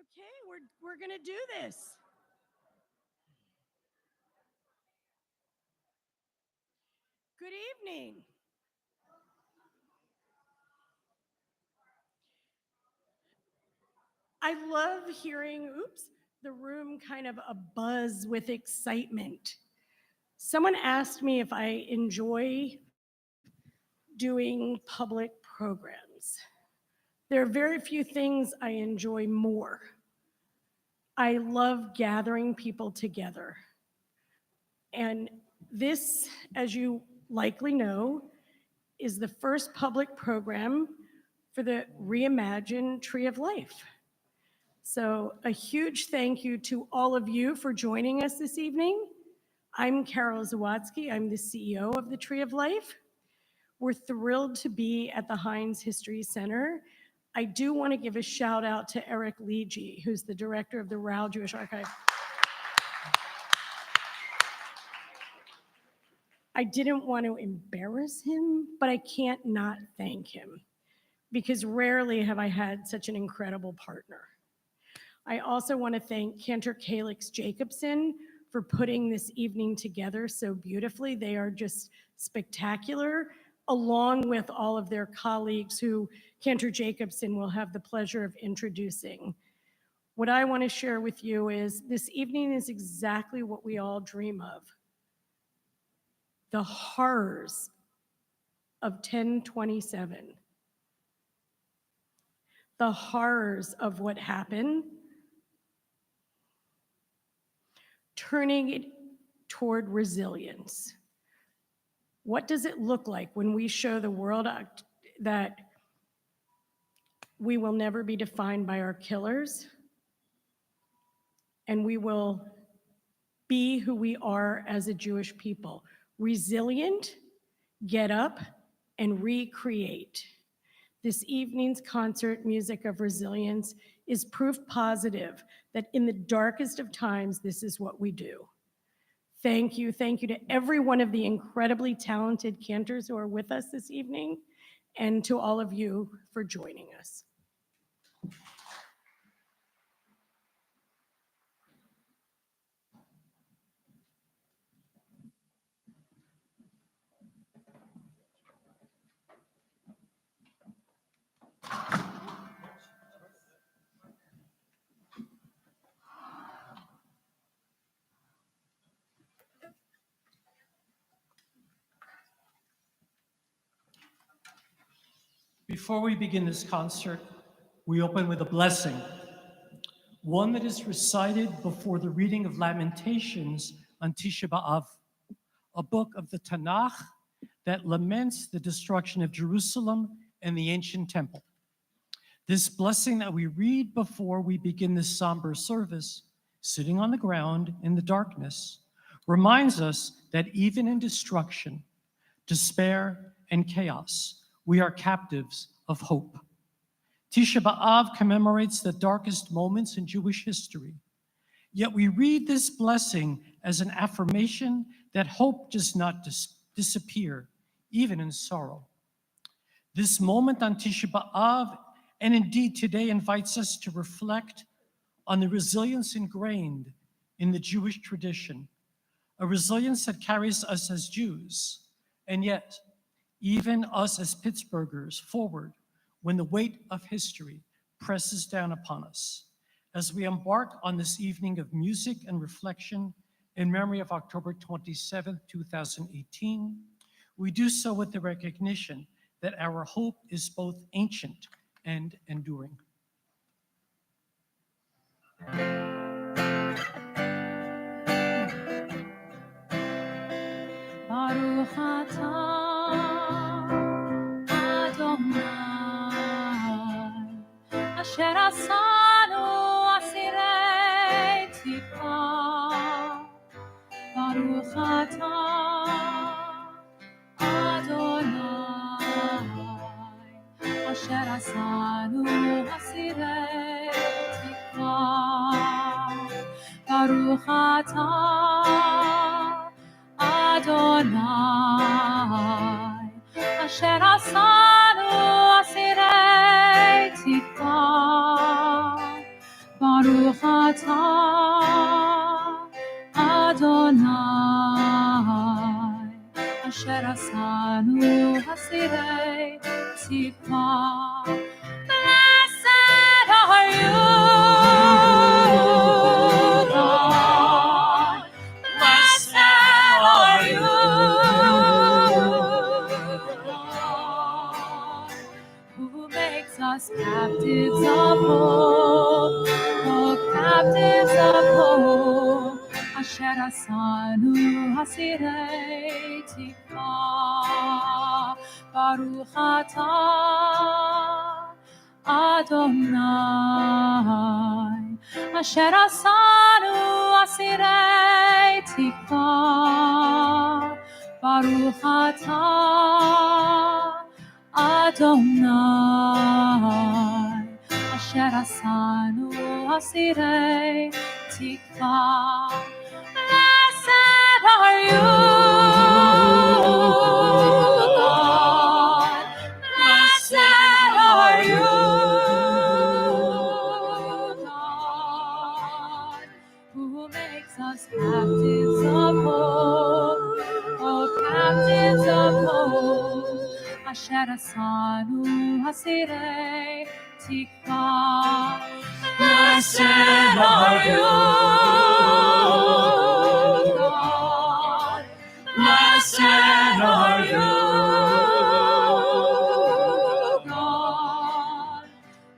Okay, we're going to do this. Good evening. I love hearing, the room kind of a buzz with excitement. Someone asked me if I enjoy doing public programs. There are very few things I enjoy more. I love gathering people together. And this, as you likely know, is the first public program for the Reimagine Tree of Life. So a huge thank you to all of you for joining us this evening. I'm Carol Zawatsky. I'm the CEO of the Tree of Life. We're thrilled to be at the Heinz History Center. I do want to give a shout out to Eric Leege, who's the director of the Rao Jewish Archive. I didn't want to embarrass him, but I can't not thank him because rarely have I had such an incredible partner. I also want to thank Cantor Calix Jacobson for putting this evening together so beautifully. They are just spectacular, along with all of their colleagues who Cantor Jacobson will have the pleasure of introducing. What I want to share with you is this evening is exactly what we all dream of. The horrors of 1027. The horrors of what happened, turning it toward resilience. What does it look like when we show the world that we will never be defined by our killers and we will be who we are as a Jewish people? Resilient, get up, and recreate. This evening's concert, Music of Resilience, is proof positive that in the darkest of times, this is what we do. Thank you to every one of the incredibly talented cantors who are with us this evening, and to all of you for joining us. Before we begin this concert, we open with a blessing, one that is recited before the reading of Lamentations on Tisha B'Av, a book of the Tanakh that laments the destruction of Jerusalem and the ancient temple. This blessing that we read before we begin this somber service, sitting on the ground in the darkness, reminds us that even in destruction, despair, and chaos, we are captives of hope. Tisha B'Av commemorates the darkest moments in Jewish history, yet we read this blessing as an affirmation that hope does not disappear, even in sorrow. This moment on Tisha B'Av, and indeed today, invites us to reflect on the resilience ingrained in the Jewish tradition, a resilience that carries us as Jews, and yet, even us as Pittsburghers, forward when the weight of history presses down upon us. As we embark on this evening of music and reflection in memory of October 27, 2018, we do so with the recognition that our hope is both ancient and enduring. Baruch atah Adonai asher asanu asirei tikva. Baruch atah Adonai asher asanu asirei tikva. Baruch atah Adonai asher asanu asirei tikva. Baruch atah Adonai, asher asanu hasirei tikva. Blessed are you, God. Blessed are you, God, who makes us captives of hope, oh, captives of hope. Asher asanu hasirei tikva. Baruch atah Adonai, asher asanu asirei tikva. Baruch atah Adonai, asher asanu asirei tikva. Blessed are you, God. Blessed are you, God, who makes us captives of hope, oh, captives of hope. Asher asanu hasirei tikva. Blessed are you, God. Blessed are you, God,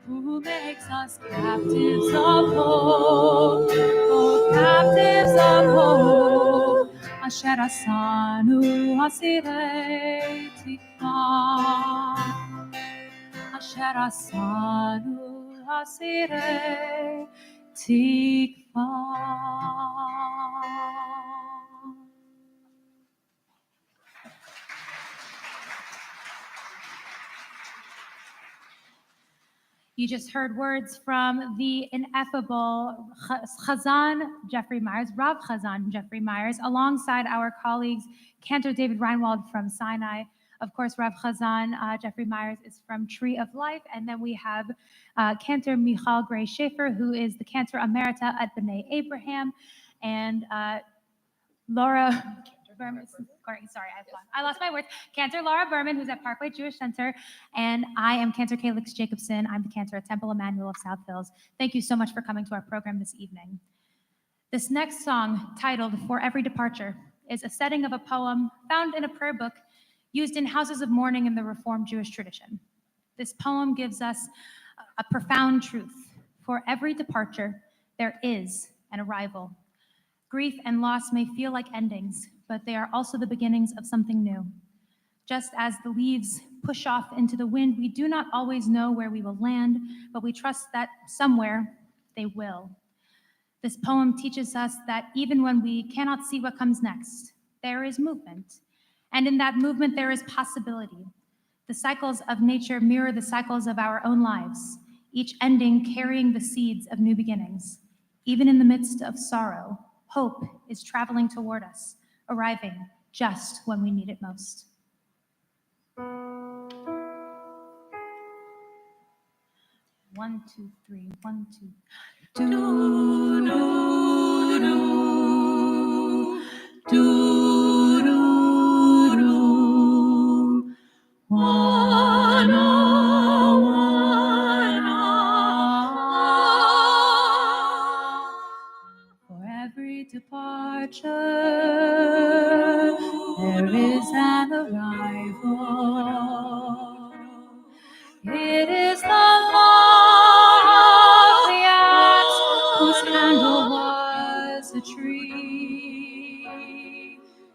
who makes us captives of hope, oh, captives of hope. Asher asanu hasirei tikva. Asher asanu hasirei tikva. You just heard words from the ineffable Chazan Jeffrey Myers, Rav Chazan Jeffrey Myers, alongside our colleagues, Cantor David Reinwald from Sinai. Of course, Rav Chazan Jeffrey Myers is from Tree of Life. And then we have Cantor Michal Gray Schaefer, who is the Cantor Emerita at B'nai Abraham, and Laura Berman, sorry, I lost my words. Cantor Laura Berman, who's at Parkway Jewish Center, and I am Cantor Calix Jacobson. I'm the Cantor at Temple Emmanuel of South Hills. Thank you so much for coming to our program this evening. This next song, titled For Every Departure, is a setting of a poem found in a prayer book used in houses of mourning in the Reformed Jewish tradition. This poem gives us a profound truth. For every departure, there is an arrival. Grief and loss may feel like endings, but they are also the beginnings of something new. Just as the leaves push off into the wind, we do not always know where we will land, but we trust that somewhere they will. This poem teaches us that even when we cannot see what comes next, there is movement. And in that movement, there is possibility. The cycles of nature mirror the cycles of our own lives, each ending carrying the seeds of new beginnings. Even in the midst of sorrow, hope is traveling toward us, arriving just when we need it most. 1, 2, 3, 1, 2. Do, do, do, do, do, do. One, for every departure, there is an arrival. It is the law of the axe whose handle was a tree.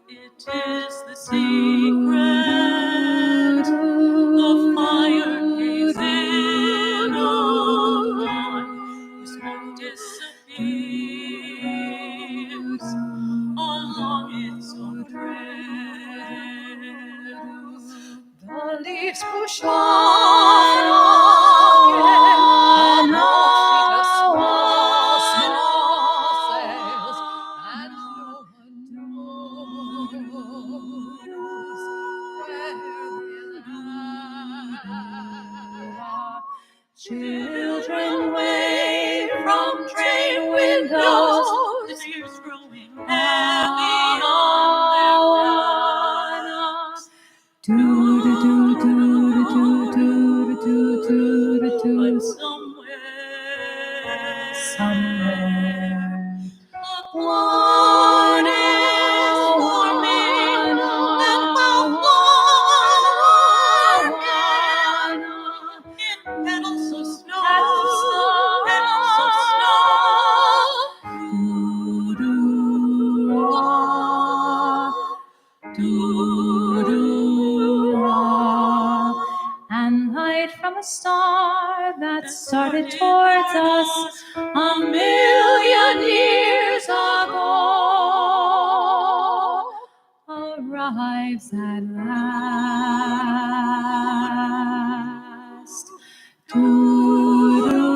It is the secret of fire is in a one whose smoke disappears along its own trails. The leaves push on again, and small sails, and no one knows knows the tears growing heavy on their brows. But somewhere, one is warming, and the one in petals of snow, petals of snow. And light from a star that started towards us a million years ago arrives at last. Doo-doo-doo.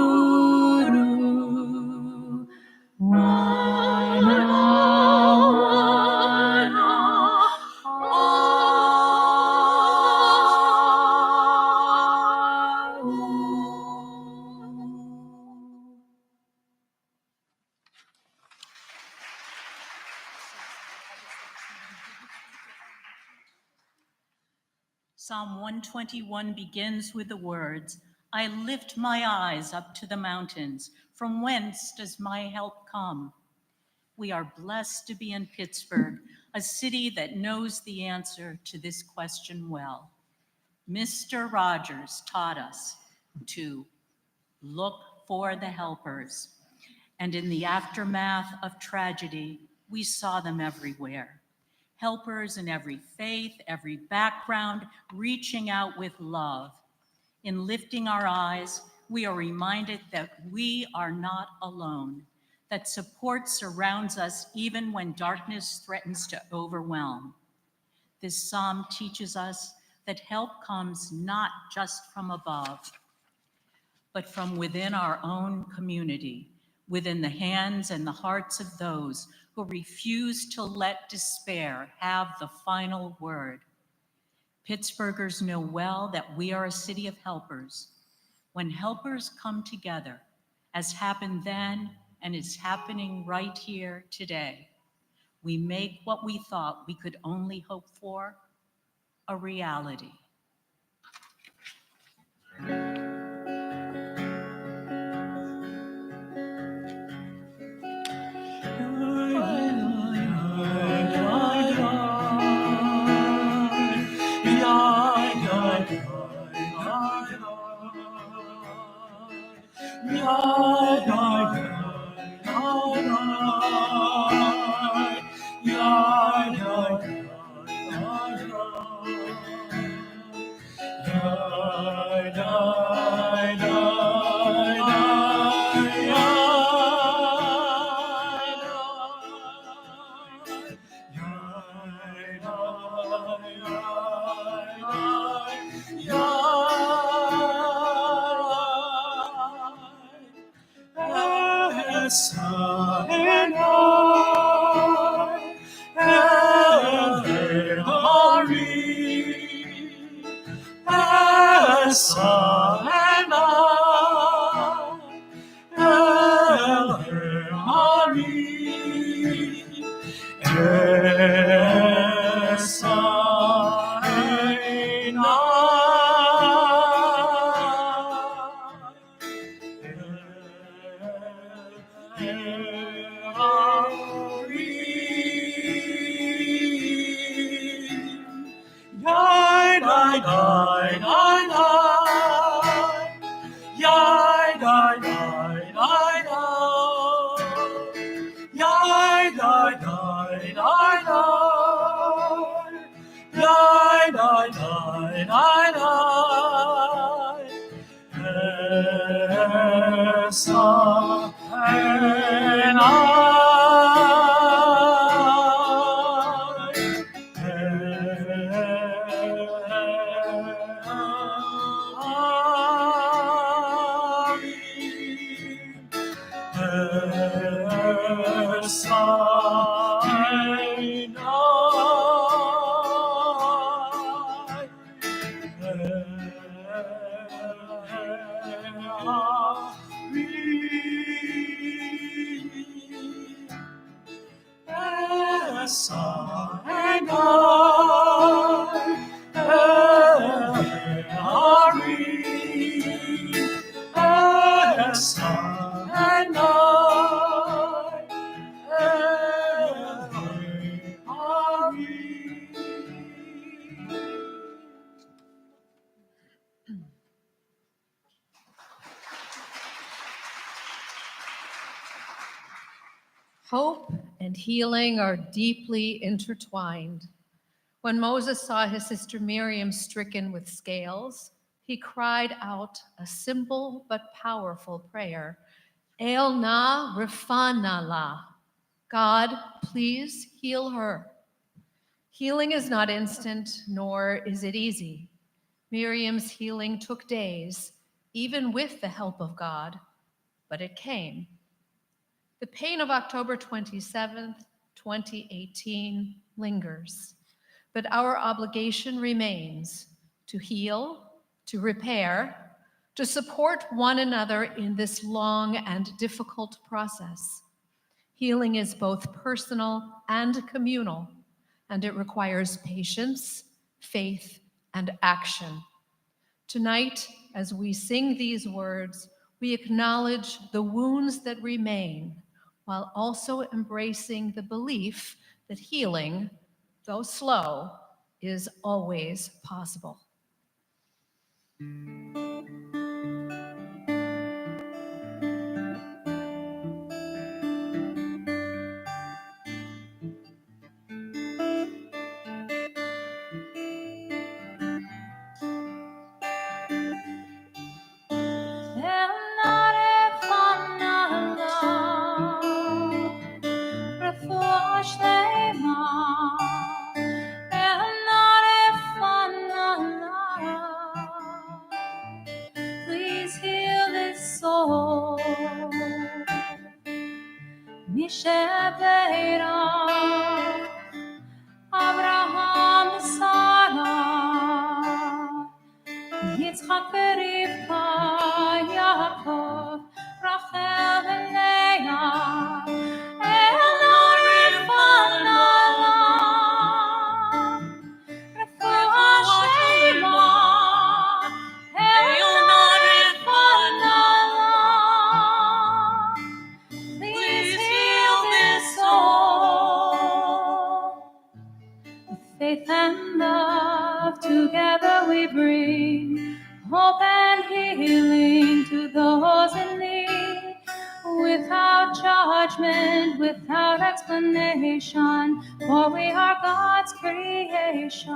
Psalm 121 begins with the words, I lift my eyes up to the mountains. From whence does my help come? We are blessed to be in Pittsburgh, a city that knows the answer to this question well. Mr. Rogers taught us to look for the helpers. And in the aftermath of tragedy, we saw them everywhere. Helpers in every faith, every background, reaching out with love. In lifting our eyes, we are reminded that we are not alone, that support surrounds us even when darkness threatens to overwhelm. This psalm teaches us that help comes not just from above, but from within our own community, within the hands and the hearts of those who refuse to let despair have the final word. Pittsburghers know well that we are a city of helpers. When helpers come together, as happened then and is happening right here today, we make what we thought we could only hope for a reality. Hope and healing are deeply intertwined. When Moses saw his sister Miriam stricken with scales, he cried out a simple but powerful prayer, El na refana la. God, please heal her. Healing is not instant, nor is it easy. Miriam's healing took days, even with the help of God, but it came. The pain of October 27th, 2018 lingers, but our obligation remains to heal, to repair, to support one another in this long and difficult process. Healing is both personal and communal, and it requires patience, faith, and action. Tonight, as we sing these words, we acknowledge the wounds that remain, while also embracing the belief that healing, though slow, is always possible. Please heal this soul. Mishebeira, Abraham, Sarah, Yitzchak, Rivka, Yaakov, Rachel, and Leah. Faith and love together we bring hope and healing to those in need. Without judgment, without explanation, for we are God's creation.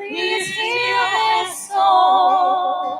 Please heal this soul.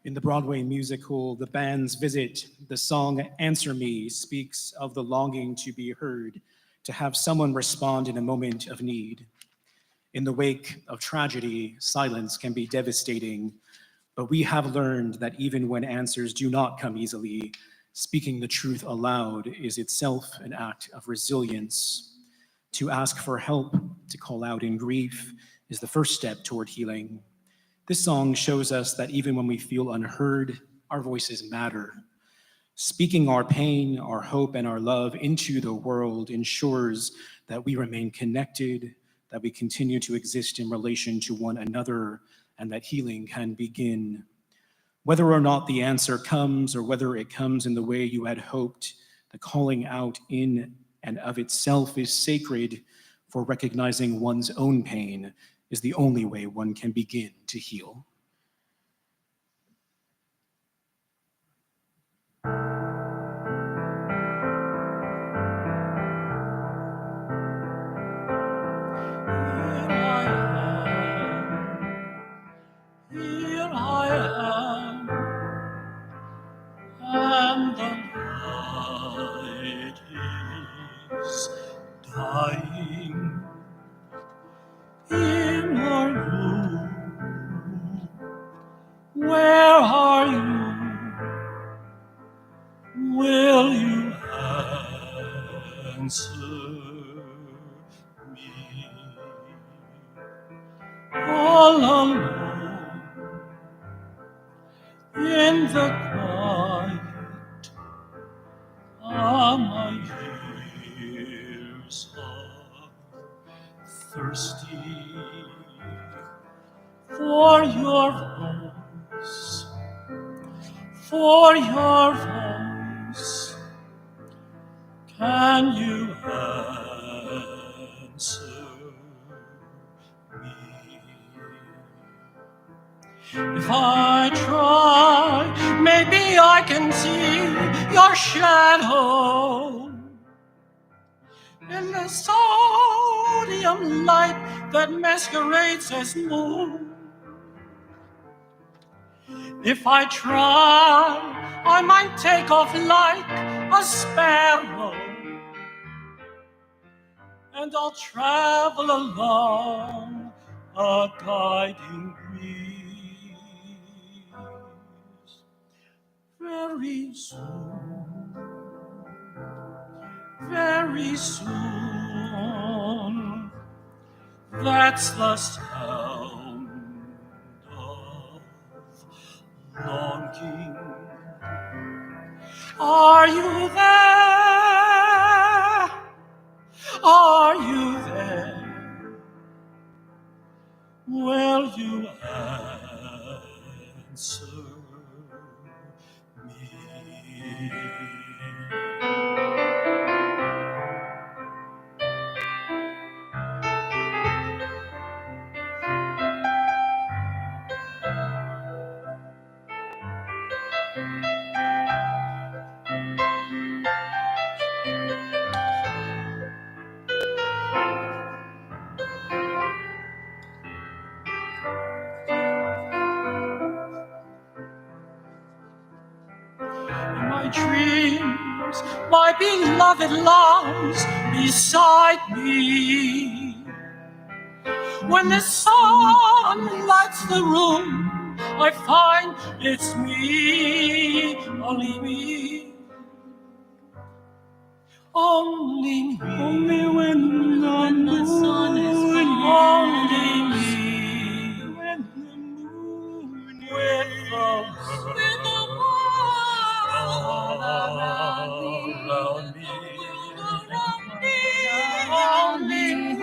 In the Broadway musical, The Band's Visit, the song Answer Me speaks of the longing to be heard, to have someone respond in a moment of need. In the wake of tragedy, silence can be devastating, but we have learned that even when answers do not come easily, speaking the truth aloud is itself an act of resilience. To ask for help, to call out in grief, is the first step toward healing. This song shows us that even when we feel unheard, our voices matter. Speaking our pain, our hope, and our love into the world ensures that we remain connected, that we continue to exist in relation to one another, and that healing can begin. Whether or not the answer comes, or whether it comes in the way you had hoped, the calling out in and of itself is sacred, for recognizing one's own pain is the only way one can begin to heal. I am, and the light is dying in your room. Where are you? Will you answer me? All alone in the quiet of my ears are thirsty for your voice, for your voice. Can you answer me? If I try, maybe I can see your shadow in the sodium light that masquerades as moon. If I try, I might take off like a sparrow, and I'll travel along a guiding breeze. Very soon, that's the sound of longing. Are you there? Are you there? Will you answer me? In my dreams, my beloved lies beside me. When the sun lights the room, I find it's me, only me. Only me. Only when the sun is gone. Only me. When the moon is with the world around me. Only me.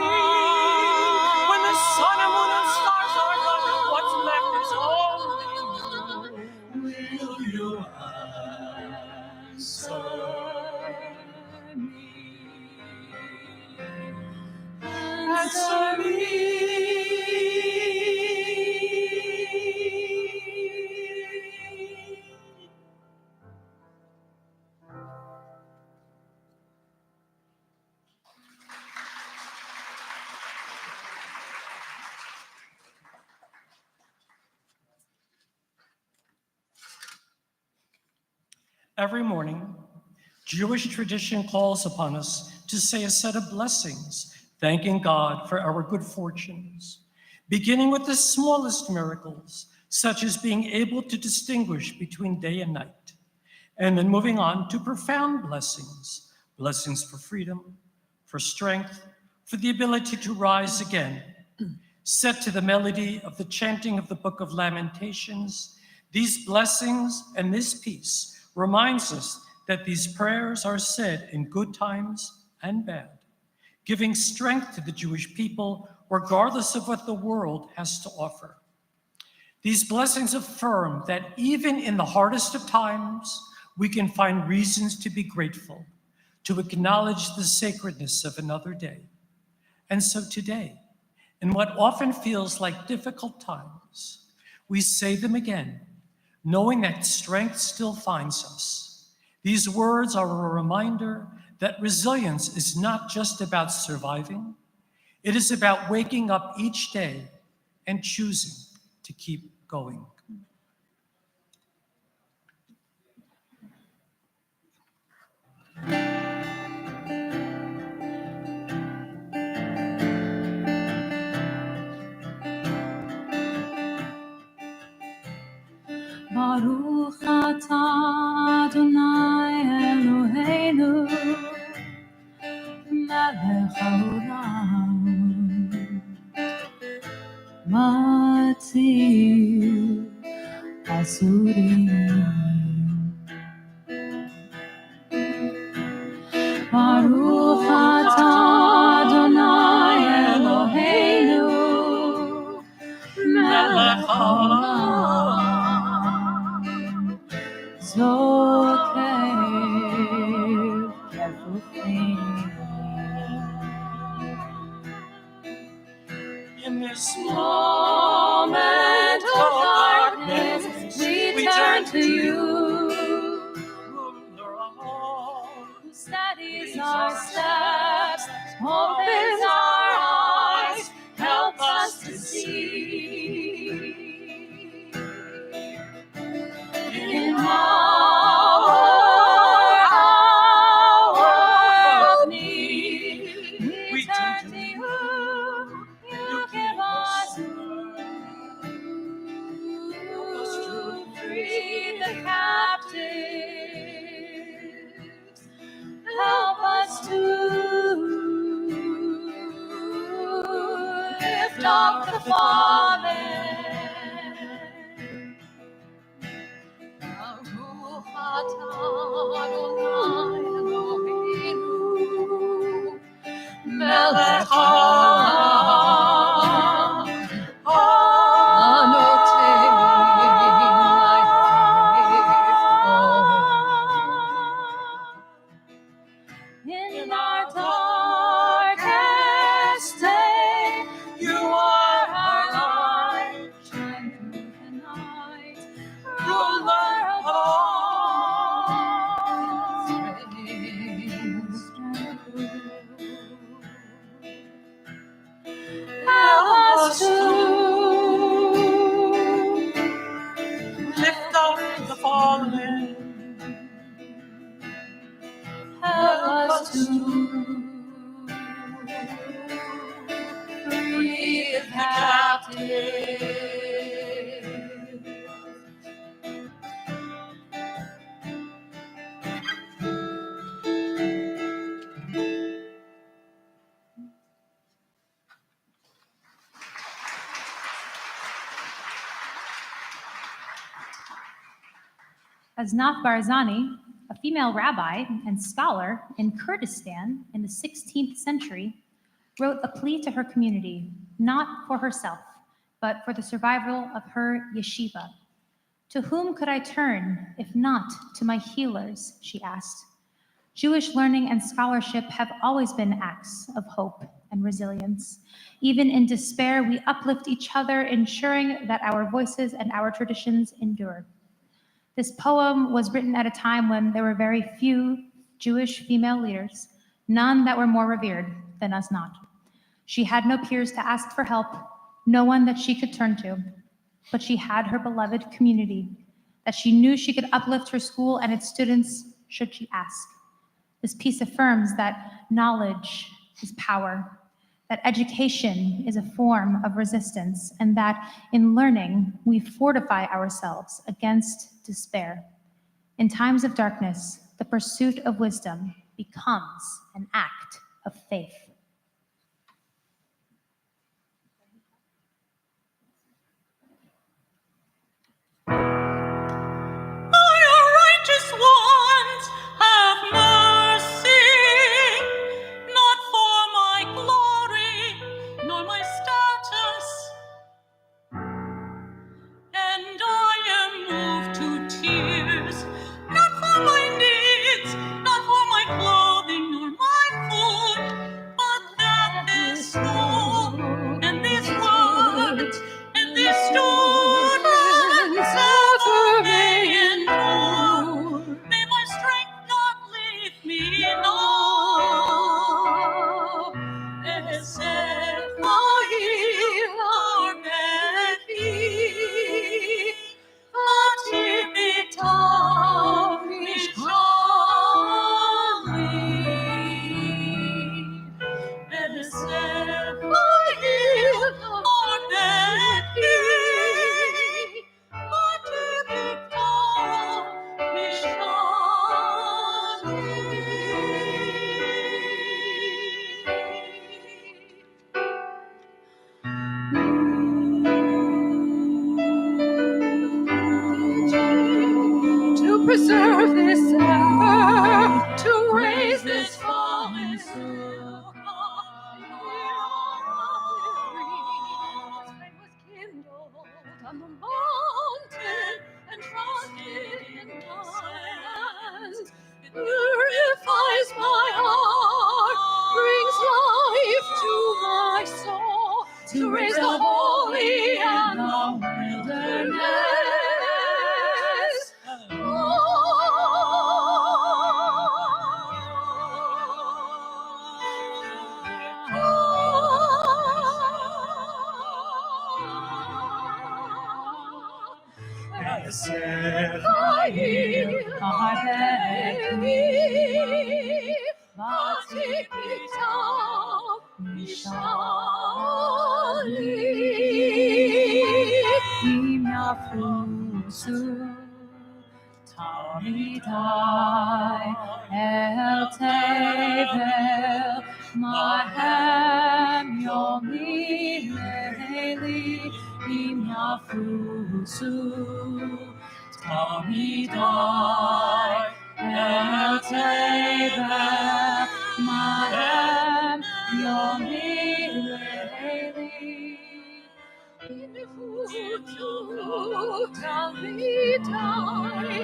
When the sun and moon and stars are gone, what's left is only you. Will you answer me? Answer me. Every morning, Jewish tradition calls upon us to say a set of blessings, thanking God for our good fortunes, beginning with the smallest miracles, such as being able to distinguish between day and night, and then moving on to profound blessings, blessings for freedom, for strength, for the ability to rise again. Set to the melody of the chanting of the Book of Lamentations, these blessings and this peace reminds us that these prayers are said in good times and bad, giving strength to the Jewish people regardless of what the world has to offer. These blessings affirm that even in the hardest of times, we can find reasons to be grateful, to acknowledge the sacredness of another day. And so today, in what often feels like difficult times, we say them again, knowing that strength still finds us. These words are a reminder that resilience is not just about surviving, it is about waking up each day and choosing to keep going. Baruch atah Adonai Eloheinu melech haolam matzil asurim. Baruch atah Adonai Eloheinu melech haolam zoker kefufim. In this Moment of darkness, we turn to you, ruler of all, who steadies our steps, opens our eyes, helps us to see. In our hour of need, we turn to you. You give us free the captives. Help us to lift up the fallen. Baruch atah Adonai Eloheinu melech haolam anotein la'ifol. In our darkest day, you are our light, shine through the night, ruler of all. Help us to lift up the fallen. help us to free the captive. Aznaf Barzani, a female rabbi and scholar in Kurdistan in the 16th century, wrote a plea to her community, not for herself, but for the survival of her yeshiva. To whom could I turn if not to my healers, she asked. Jewish learning and scholarship have always been acts of hope and resilience. Even in despair, we uplift each other, ensuring that our voices and our traditions endure. This poem was written at a time when there were very few Jewish female leaders, none that were more revered than Aznat. She had no peers to ask for help, no one that she could turn to, but she had her beloved community that she knew she could uplift her school and its students should she ask. This piece affirms that knowledge is power, that education is a form of resistance, and that in learning, we fortify ourselves against despair. In times of darkness, the pursuit of wisdom becomes an act of faith. Righteous ones, have mercy, not for my glory, nor my status. And I am moved to tears, not for my needs, not for my clothing, nor my food, to preserve this ember, to raise this fallen soul. Flame was kindled on the mountain and trusted in my hands. It purifies my heart, brings life to my soul, to raise the holy and the wilderness. El tevel mahem yomi leili im yafusu tamidai el tevel mahem yomi leili im yafusu tamidai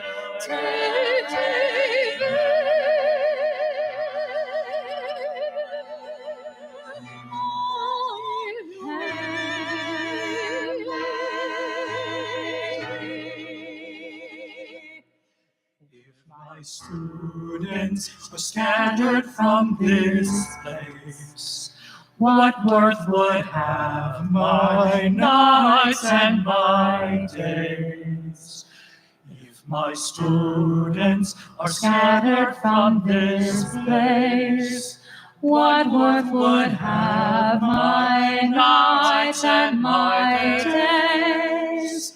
My students were scattered from this place, what worth would have my nights and my days? If my students are scattered from this place, what worth would have my nights and my days?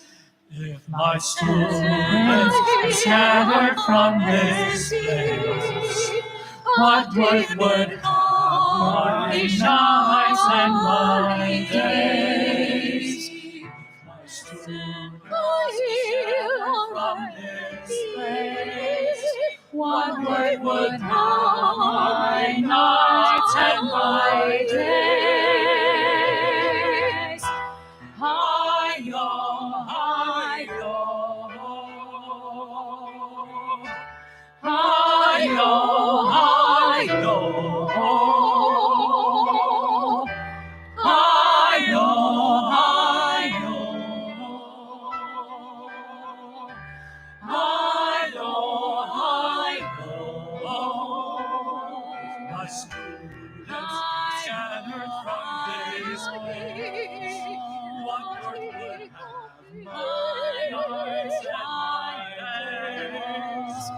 If my students are scattered from this place, what worth would have my nights and my days? If my students are scattered from this place, what worth would have my nights and my days? Hi-yo, hi-yo, hi-yo, hi-yo, hi-yo, hi-yo, hi-yo, my students scattered from this place, what worth would have my nights and my days?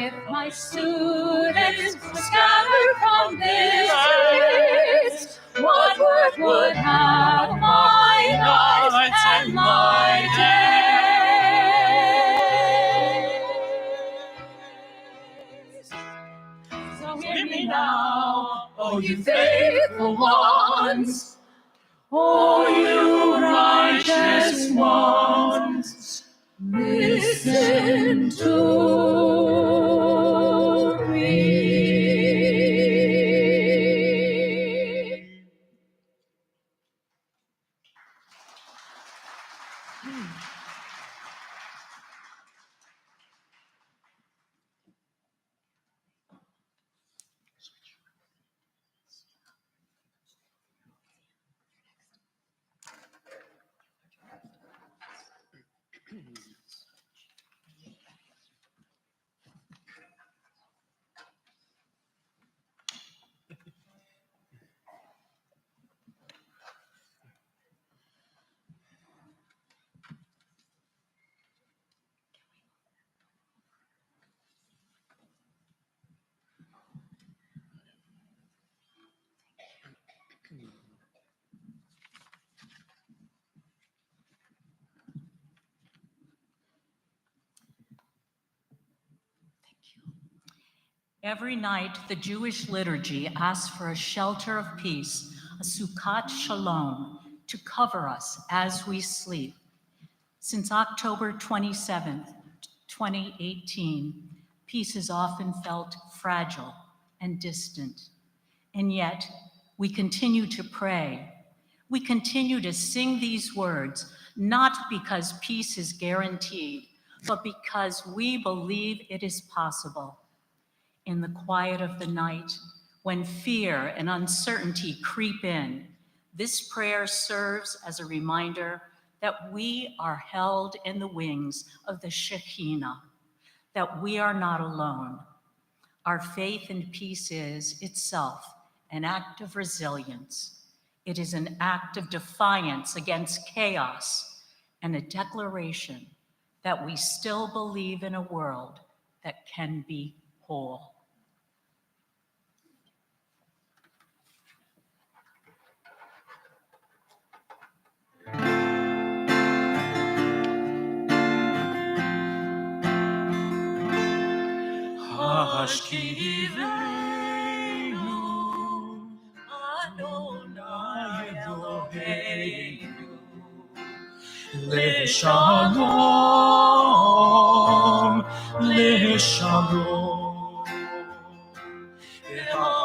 If my students were scattered from this place, what worth would have my nights and my days? So hear me now, oh you faithful ones, oh you righteous ones, listen to me. Every night, the Jewish liturgy asks for a shelter of peace, a Sukkot Shalom, to cover us as we sleep. Since October 27th, 2018, peace is often felt fragile and distant. And yet, we continue to pray. We continue to sing these words, not because peace is guaranteed, but because we believe it is possible. In the quiet of the night, when fear and uncertainty creep in, this prayer serves as a reminder that we are held in the wings of the Shekinah, that we are not alone. Our faith in peace is itself an act of resilience. It is an act of defiance against chaos and a declaration that we still believe in a world that can be whole. Hashkivenu, Adonai Eloheinu, Leshalom, Leshalom, Ehamidenu,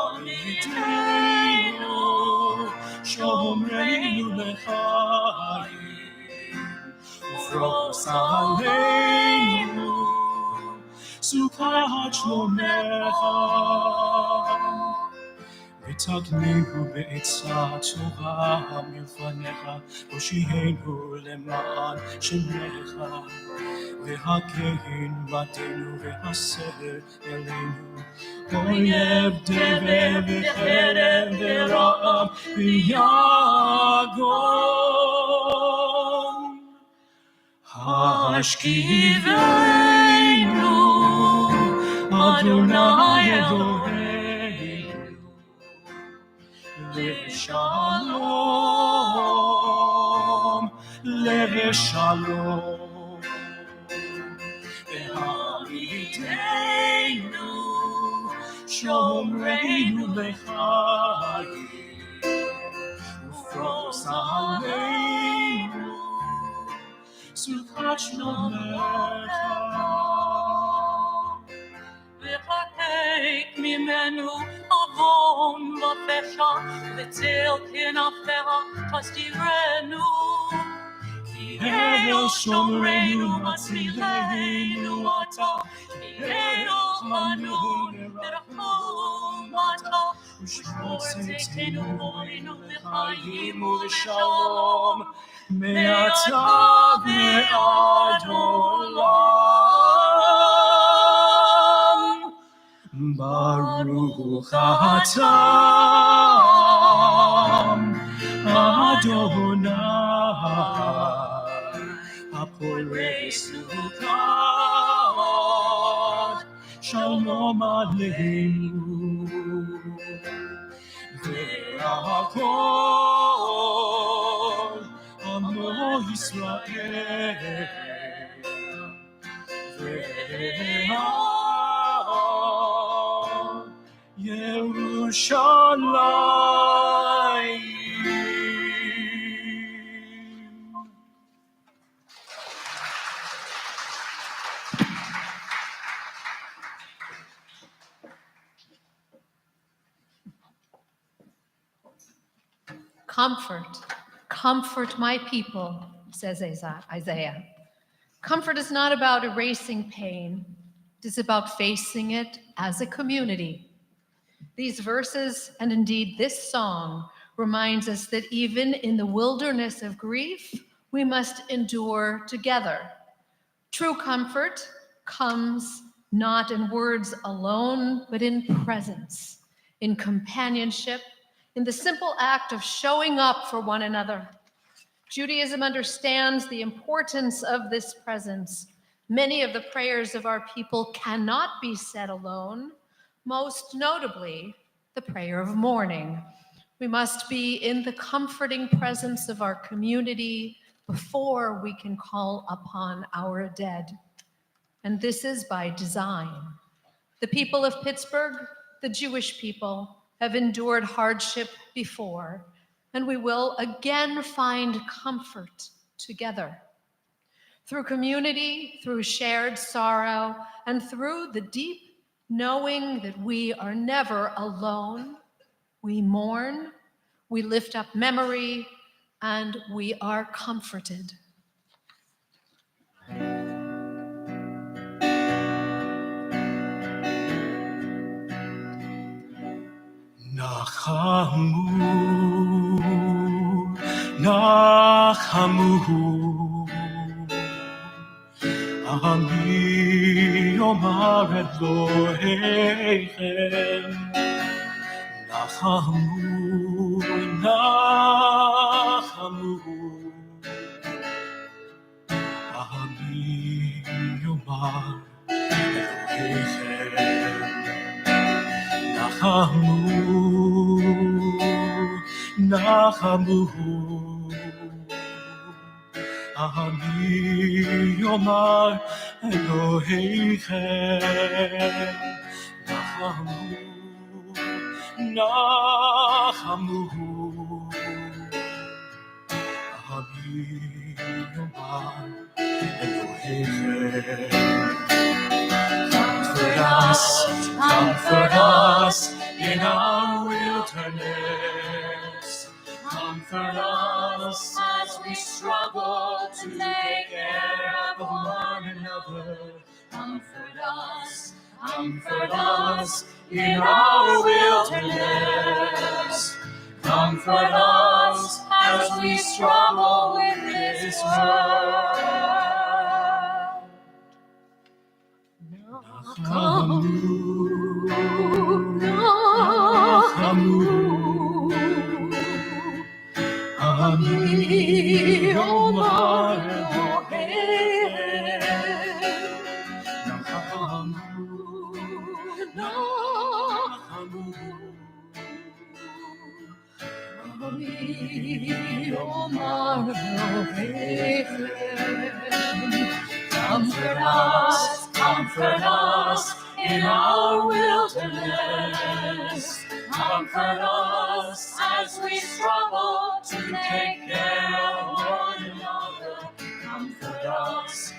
Shomreinu Lechayim, Ufros Aleinu, Sukkot Shlomecha, ותגניהו בעצה טובה מלפניך, הושיענו למען שמך, והגן בתינו והסר אלינו, אויב דבר וחרב ורעם ויגון. השכיבנו, אדוני אלוהינו, לשלום, לשלום. והעמידנו, שומרנו לחיים, ופרוס עלינו, סוכת שלומך. וחק ממנו עוון ופשע, וצל כנפיך תסתירנו. כי אל שומרנו מצילנו אתה, כי אל חנון ורחום אתה, ושמור צאתנו בורינו לחיים ולשלום, מעתה ועד עולם. ברוך אתה, אדוני, הפורש סוכות, שלום עלינו, והכל עמו ישראל, ירושלים. Comfort, comfort my people, says Isaiah. Comfort is not about erasing pain. It is about facing it as a community. These verses, and indeed this song, reminds us that even in the wilderness of grief, we must endure together. True comfort comes not in words alone, but in presence, in companionship, in the simple act of showing up for one another. Judaism understands the importance of this presence. Many of the prayers of our people cannot be said alone, most notably the prayer of mourning. We must be in the comforting presence of our community before we can call upon our dead. And this is by design. The people of Pittsburgh, the Jewish people, have endured hardship before, and we will again find comfort together. Through community, through shared sorrow, and through the deep knowing that we are never alone, we mourn, we lift up memory, and we are comforted. Nachamu, Nachamu, Ami Omar Elohechem. Nachamu, Nachamu, Ami Omar Elohechem. Nachamu, Nachamu, Ami Omar Elohechem. Nachamu, Nachamu, Ami Omar Elohechem. Comfort us in our wilderness. Comfort us as we struggle to take care of one another. Comfort us in our wilderness. Comfort us as we struggle with this world. Ami Omar Elohechem. Nachamu, Ami Omar Elohechem. Comfort us in our wilderness. Comfort us as we struggle to take care of one another. Comfort us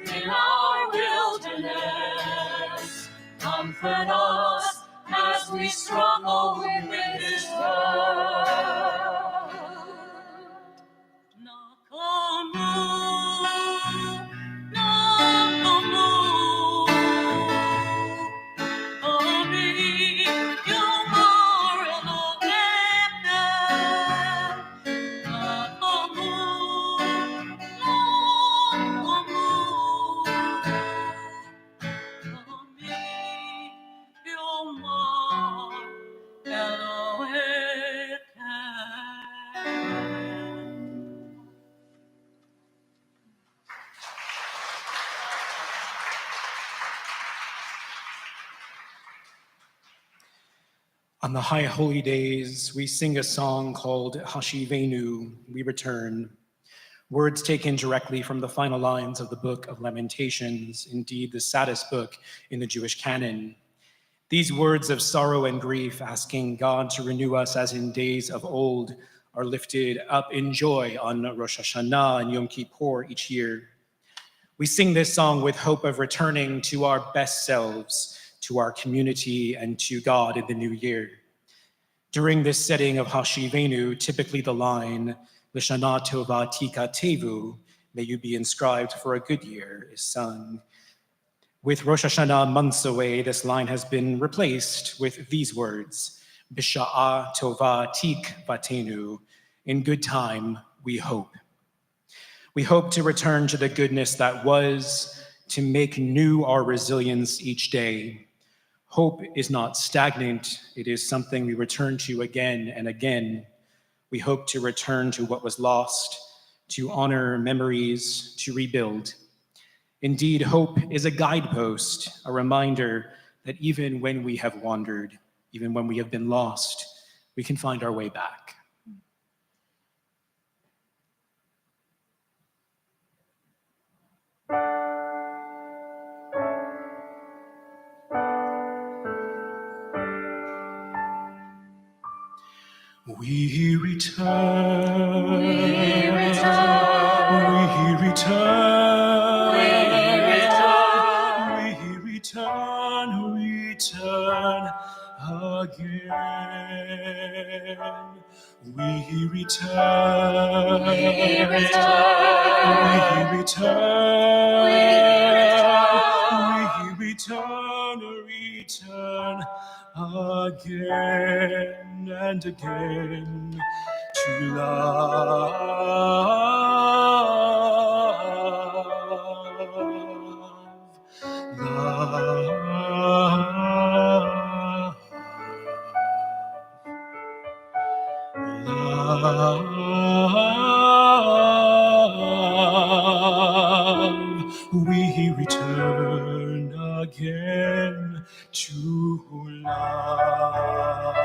in our wilderness. Comfort us as we struggle with this world. On the high holy days, we sing a song called Hashivenu, We Return. Words taken directly from the final lines of the Book of Lamentations, indeed the saddest book in the Jewish canon. These words of sorrow and grief, asking God to renew us as in days of old, are lifted up in joy on Rosh Hashanah and Yom Kippur each year. We sing this song with hope of returning to our best selves, to our community, and to God in the new year. During this setting of Hashivenu, typically the line, L'shana tova tika tevu, may you be inscribed for a good year, is sung. With Rosh Hashanah months away, this line has been replaced with these words, Bisha'a tova tik vatenu, in good time, we hope. We hope to return to the goodness that was, to make new our resilience each day. Hope is not stagnant, it is something we return to again and again. We hope to return to what was lost, to honor memories, to rebuild. Indeed, hope is a guidepost, a reminder that even when we have wandered, even when we have been lost, we can find our way back. We return, we return. We return. We return, return again. We return. We return. We return. We return, return again and again to love. We return again to love.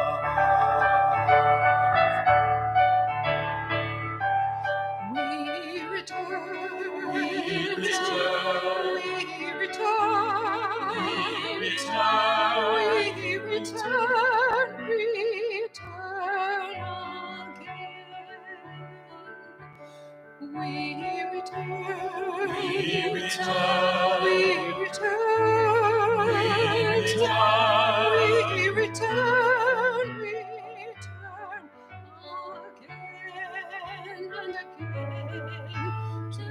We return. We return. We return. We return. We return. Return again. We return. We return. We return. We return. We return. Return again and again to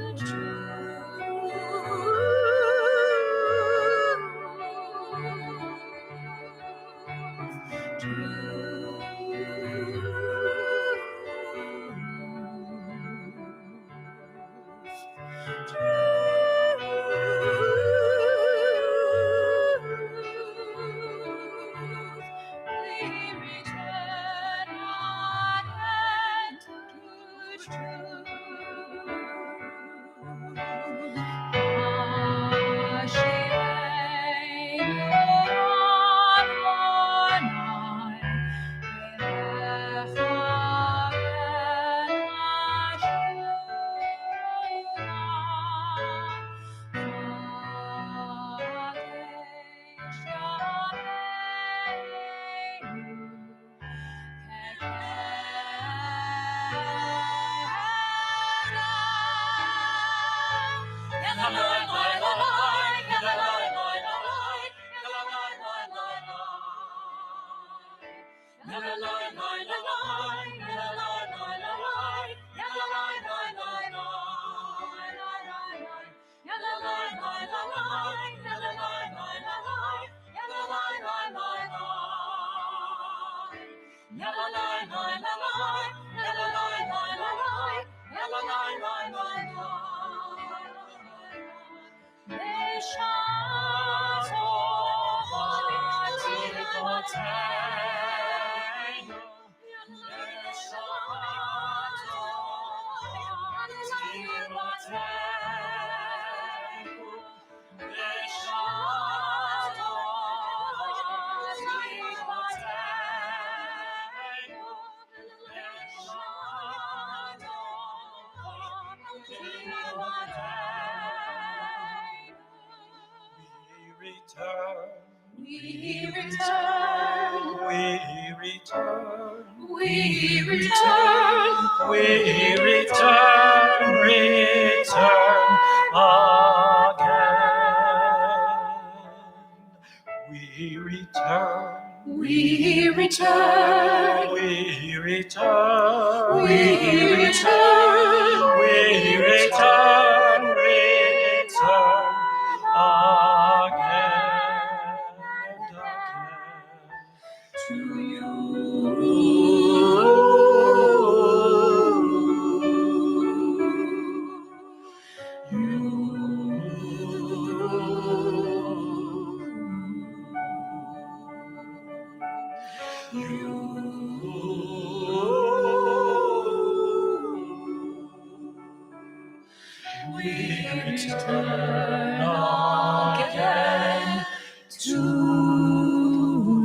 We return. We return. We return. We return. Return again. We return. We return. We return. We return. We return. Return again to we return again to you.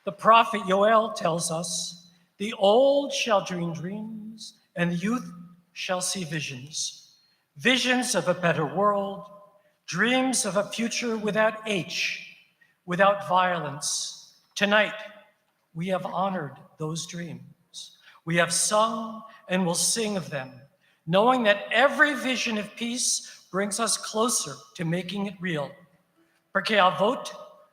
The prophet Yoel tells us, the old shall dream dreams, and the youth shall see visions. Visions of a better world, dreams of a future without H, without violence. Tonight, we have honored those dreams. We have sung and will sing of them, knowing that every vision of peace brings us closer to making it real. Perché Avot,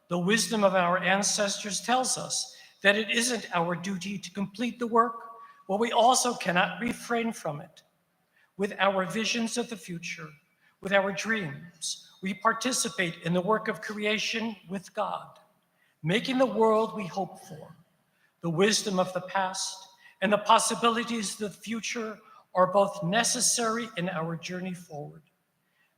the wisdom of our ancestors, tells us that it isn't our duty to complete the work, but we also cannot refrain from it. With our visions of the future, with our dreams, we participate in the work of creation with God, making the world we hope for. The wisdom of the past and the possibilities of the future are both necessary in our journey forward.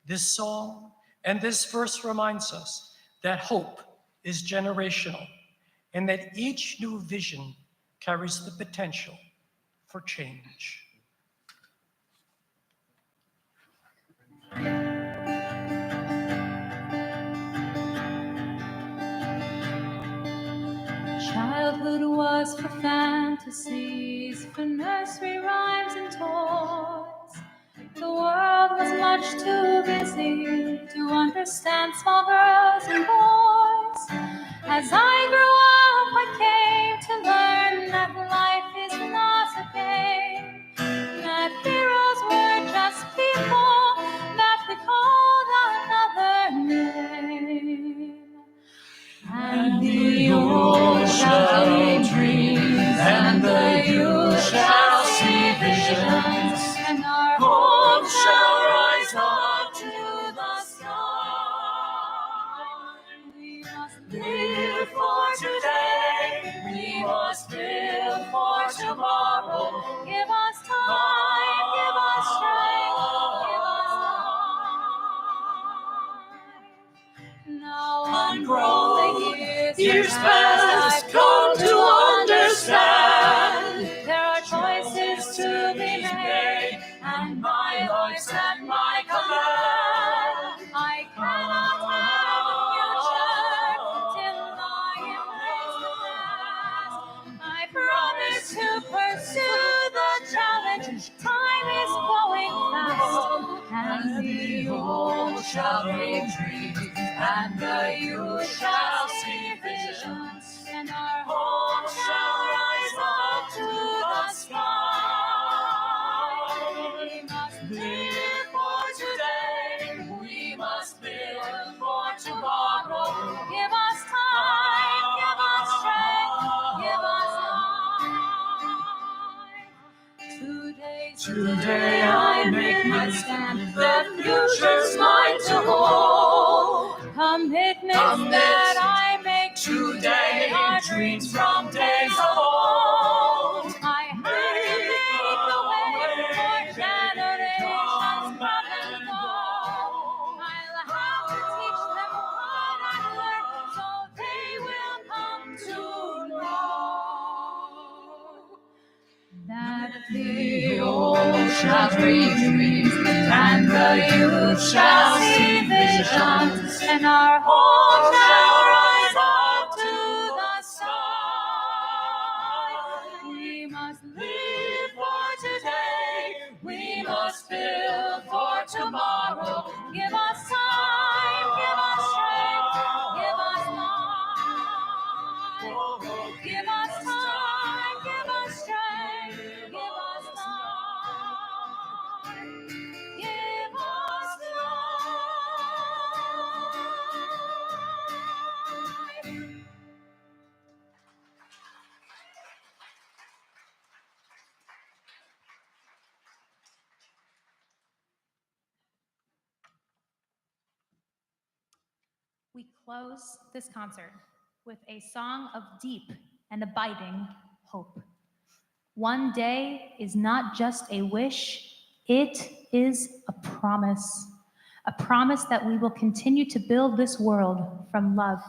This song and this verse reminds us that hope is generational and that each new vision carries the potential for change. Childhood was for fantasies, for nursery rhymes and toys. The world was much too busy to understand small girls and boys. As I grew up, I came to learn that life is not a game, that heroes were just people that we called another name. And the old shall be dreams, and the youth shall see visions, and our hope shall rise up to the sky. We must live for today, we must live for tomorrow. Give us time, give us strength, give us life. Now I'm growing years past, I've come to understand there are choices to be made, and my life's at my command. I cannot have a future till I embrace the past. I promise to pursue the challenge. Time is going fast, and the old shall bring dreams, and the youth shall see visions, and our hope shall rise up to the sky. We must live for today, we must live for tomorrow. Give us time, give us strength, give us life. Today I make my stand, the future's mine to hold. Commitments that I make today are dreams from days of old. I have to make the way for generations come and go. I'll have to teach them what I learned, so they will come to know that the old shall dream dreams, and the youth shall see visions, and our hope shall rise up to the sky. We must live for today, we must build for tomorrow. Give us time, give us strength, give us life. Give us time, give us strength, give us life. Give us life. We close this concert with a song of deep and abiding hope. One day is not just a wish, it is a promise that we will continue to build this world from love,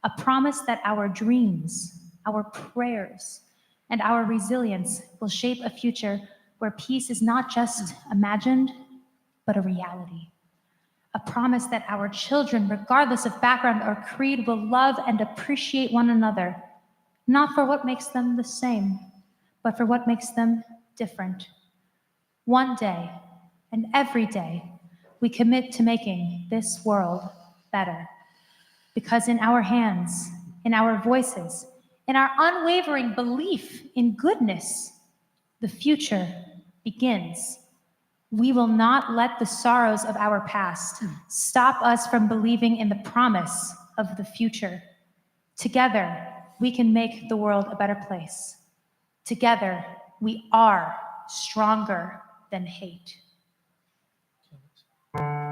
a promise that our dreams, our prayers, and our resilience will shape a future where peace is not just imagined, but a reality. A promise that our children, regardless of background or creed, will love and appreciate one another, not for what makes them the same, but for what makes them different. One day, and every day, we commit to making this world better. because in our hands, in our voices, in our unwavering belief in goodness, the future begins. We will not let the sorrows of our past stop us from believing in the promise of the future. Together, we can make the world a better place. Together, we are stronger than hate.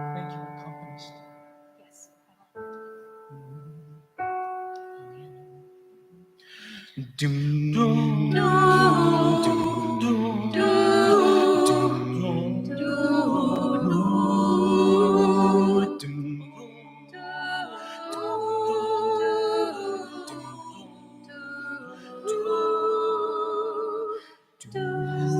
Thank you, accompanist. Yes. Doom, Doom, doom, doom, doom, doom, doom.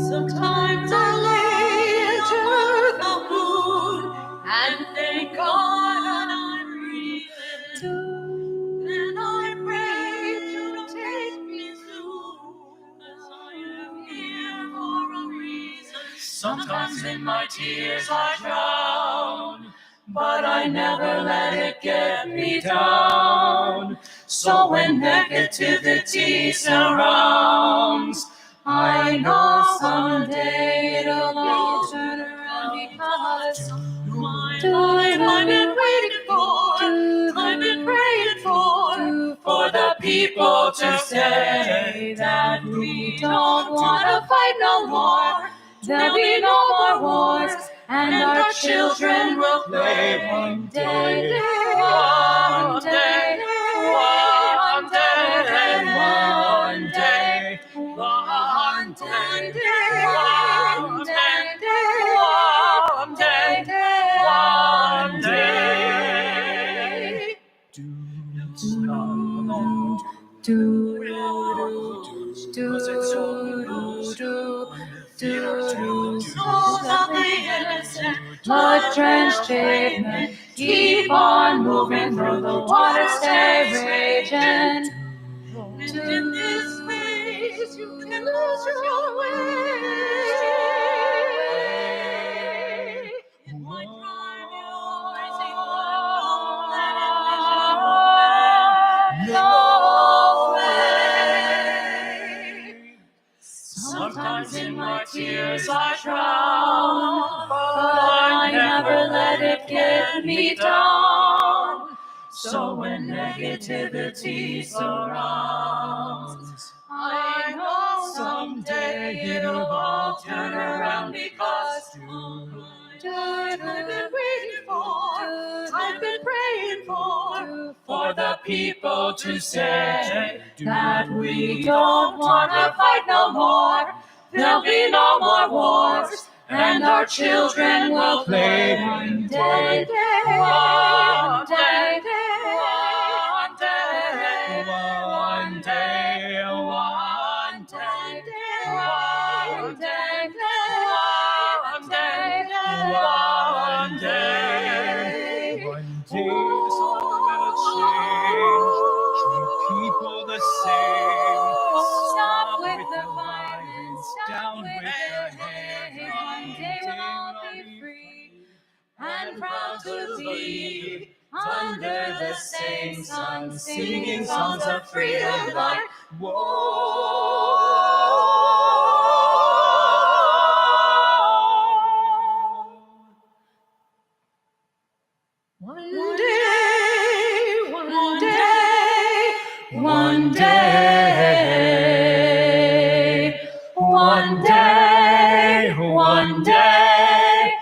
Sometimes I lay under the moon and thank God I'm breathing. Then I pray to take me soon, as I am here for a reason. Sometimes in my tears I drown, but I never let it get me down. So when negativity surrounds, I know someday it'll all turn around, because my life I've been waiting for, I've been praying for the people to say that we don't want to fight no more. There'll be no more wars, and our children will play one day, one day, one day, one day, one day, one day, one day. Souls of the innocent, blood-drenched pavement, keep on moving through the water, stay raging. And in this ways you can lose your way. In my crime you always don't let it no way. Sometimes in my tears I drown, but I never let it get me down. So when negativity surrounds, I know someday it'll all turn around, because I've been waiting for, I've been praying for the people to say that we don't want to fight no more. There'll be no more wars, and our children will play one day, one day, one day, one day, one day, one day, one day, one day. One day this all will change, treat people the same. Stop with the violence, down stop with with the the hate. hate. One day we'll all be free and proud to be under the same sun, singing songs of freedom like One day, one day, one day, one day, one day,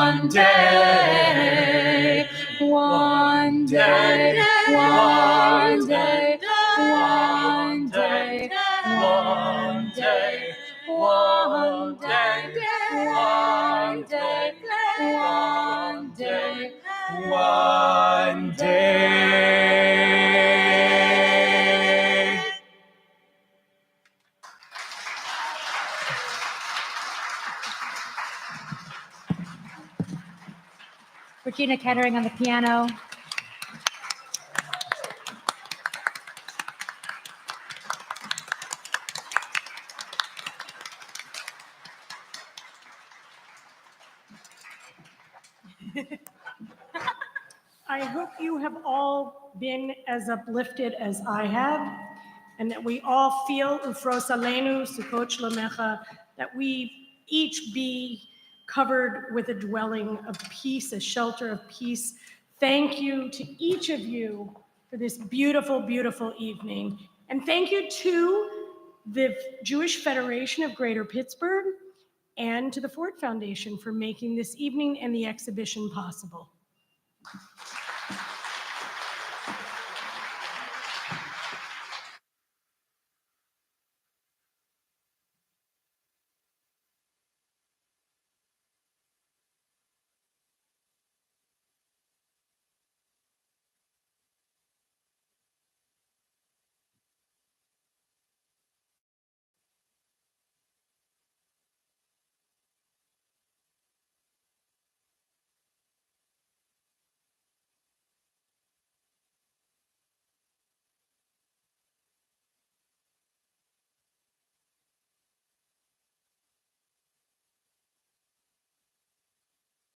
one day, one day, one day, one day, one day, one day, one day, one day. One day. Regina Kettering on the piano. I hope you have all been as uplifted as I have, and that we all feel Ufros Aleinu, Sukkot Shlomecha, that we each be covered with a dwelling of peace, a shelter of peace. Thank you to each of you for this beautiful, beautiful evening. And thank you to the Jewish Federation of Greater Pittsburgh and to the Ford Foundation for making this evening and the exhibition possible.